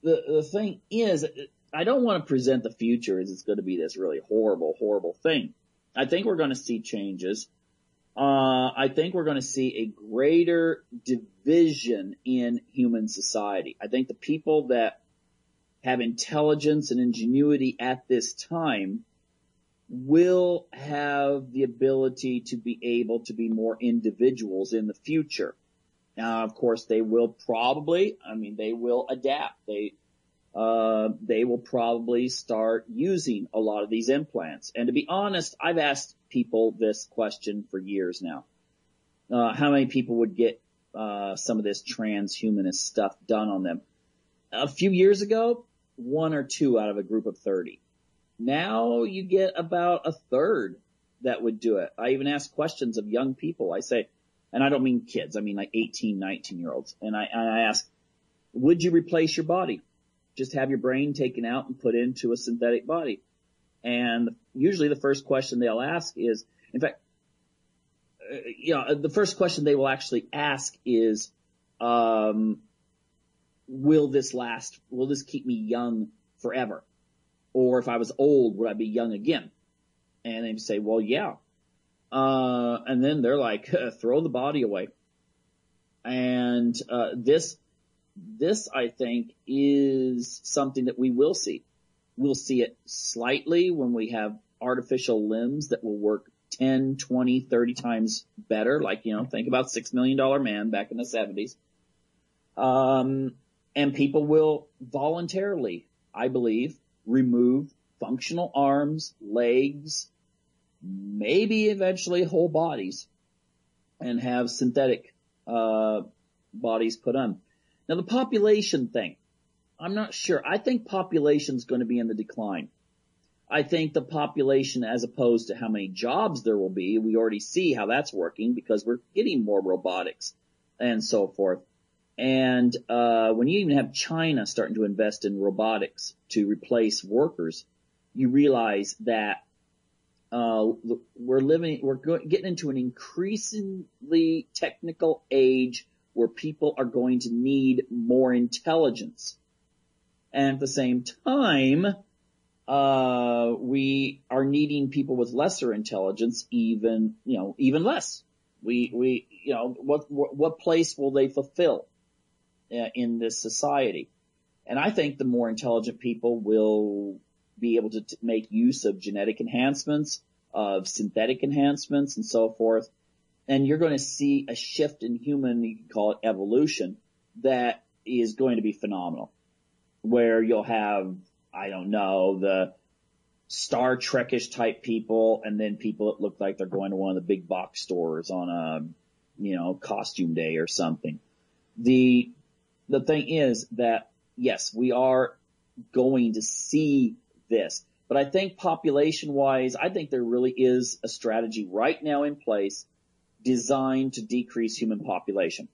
the thing is, I don't want to present the future as it's going to be this really horrible, horrible thing. I think we're going to see changes. I think we're going to see a greater division in human society. I think the people that have intelligence and ingenuity at this time will have the ability to be able to be more individuals in the future. Now, of course, they will they will adapt. They will probably start using a lot of these implants. And to be honest, I've asked people this question for years now. How many people would get some of this transhumanist stuff done on them? A few years ago, 1 or 2 out of a group of 30. Now you get about a third that would do it. I even ask questions of young people. I say, and I don't mean kids, I mean like 18, 19-year-olds. And I ask, would you replace your body? Just have your brain taken out and put into a synthetic body. And usually the first question they'll ask is, in fact, the first question they will actually ask is, will this last? Will this keep me young forever? Or if I was old, would I be young again? And they say, well, yeah. And then they're like, throw the body away. And this, I think, is something that we will see. We'll see it slightly when we have artificial limbs that will work 10, 20, 30 times better. Like, think about $6 Million Man back in the 70s. And people will voluntarily, I believe, remove functional arms, legs, maybe eventually whole bodies, and have synthetic bodies put on. Now, the population thing, I'm not sure. I think population's going to be in the decline. I think the population, as opposed to how many jobs there will be, we already see how that's working because we're getting more robotics and so forth. And when you even have China starting to invest in robotics to replace workers, you realize that we're getting into an increasingly technical age where people are going to need more intelligence. And at the same time, we are needing people with lesser intelligence even less. What place will they fulfill in this society? And I think the more intelligent people will be able to make use of genetic enhancements, of synthetic enhancements, and so forth. And you're going to see a shift in human, you can call it evolution, that is going to be phenomenal. Where you'll have, I don't know, the Star Trek-ish type people, and then people that look like they're going to one of the big box stores on a, costume day or something. The thing is that, yes, we are going to see this. But I think population-wise, I think there really is a strategy right now in place designed to decrease human population.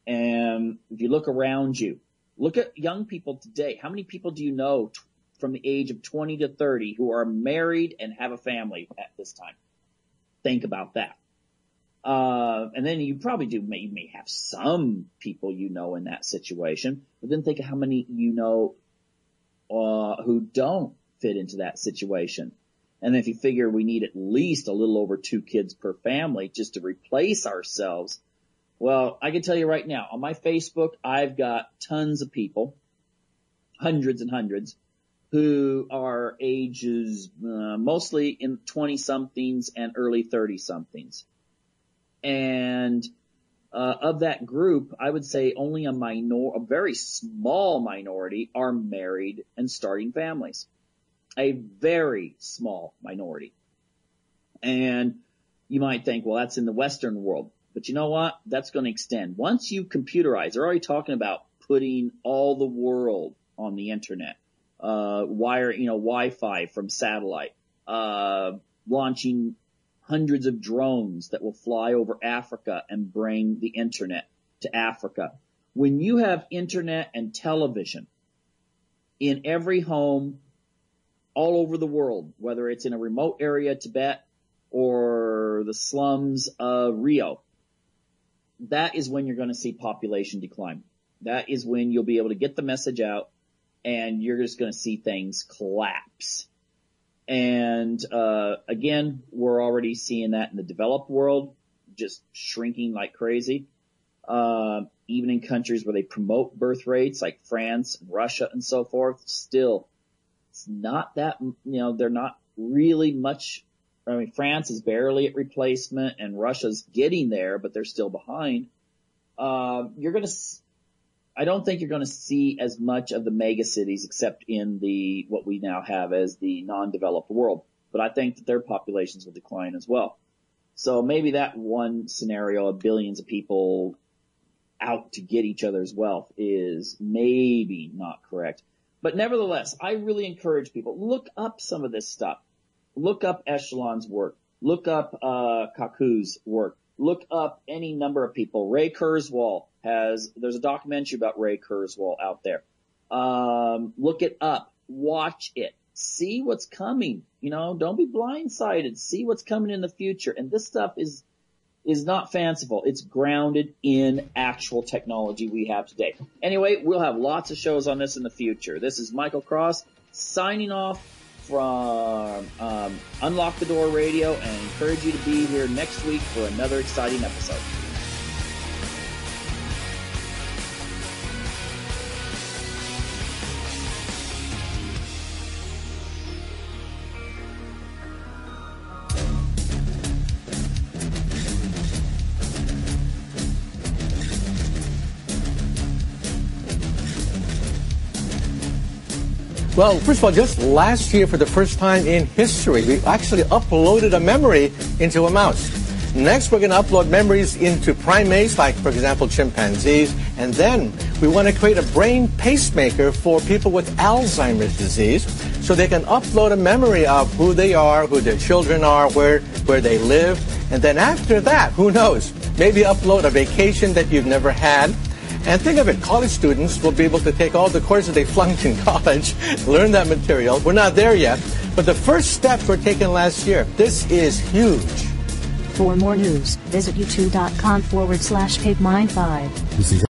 And if you look around you, look at young people today. How many people do you know from the age of 20 to 30 who are married and have a family at this time? Think about that. And then you probably you may have some people in that situation, but then think of how many who don't fit into that situation. And if you figure we need at least a little over 2 kids per family just to replace ourselves, well, I can tell you right now, on my Facebook, I've got tons of people, hundreds and hundreds, who are ages mostly in 20-somethings and early 30-somethings. And of that group, I would say only a very small minority are married and starting families. A very small minority. And you might think, well, that's in the Western world. But you know what? That's going to extend. Once you computerize, they're already talking about putting all the world on the internet, Wi-Fi from satellite, launching hundreds of drones that will fly over Africa and bring the internet to Africa. When you have internet and television in every home all over the world, whether it's in a remote area, Tibet, or the slums of Rio, that is when you're going to see population decline. That is when you'll be able to get the message out, and you're just going to see things collapse. And again, we're already seeing that in the developed world, just shrinking like crazy. Even in countries where they promote birth rates, like France and Russia and so forth, still, it's not that, they're not really much. I mean, France is barely at replacement and Russia's getting there, but they're still behind. I don't think you're going to see as much of the mega cities except in what we now have as the non-developed world. But I think that their populations will decline as well. So maybe that one scenario of billions of people out to get each other's wealth is maybe not correct. But nevertheless, I really encourage people, look up some of this stuff. Look up Estulin's work. Look up Kaku's work. Look up any number of people. Ray Kurzweil there's a documentary about Ray Kurzweil out there. Look it up. Watch it. See what's coming. Don't be blindsided. See what's coming in the future. And this stuff is not fanciful. It's grounded in actual technology we have today. Anyway, we'll have lots of shows on this in the future. This is Michael Cross signing off from Unlock the Door Radio, and encourage you to be here next week for another exciting episode. Well, first of all, just last year, for the first time in history, we actually uploaded a memory into a mouse. Next, we're going to upload memories into primates, like, for example, chimpanzees. And then we want to create a brain pacemaker for people with Alzheimer's disease, so they can upload a memory of who they are, who their children are, where they live. And then after that, who knows, maybe upload a vacation that you've never had. And think of it, college students will be able to take all the courses they flunked in college, learn that material. We're not there yet, but the first steps were taken last year. This is huge. For more news, visit youtube.com/pigmind5.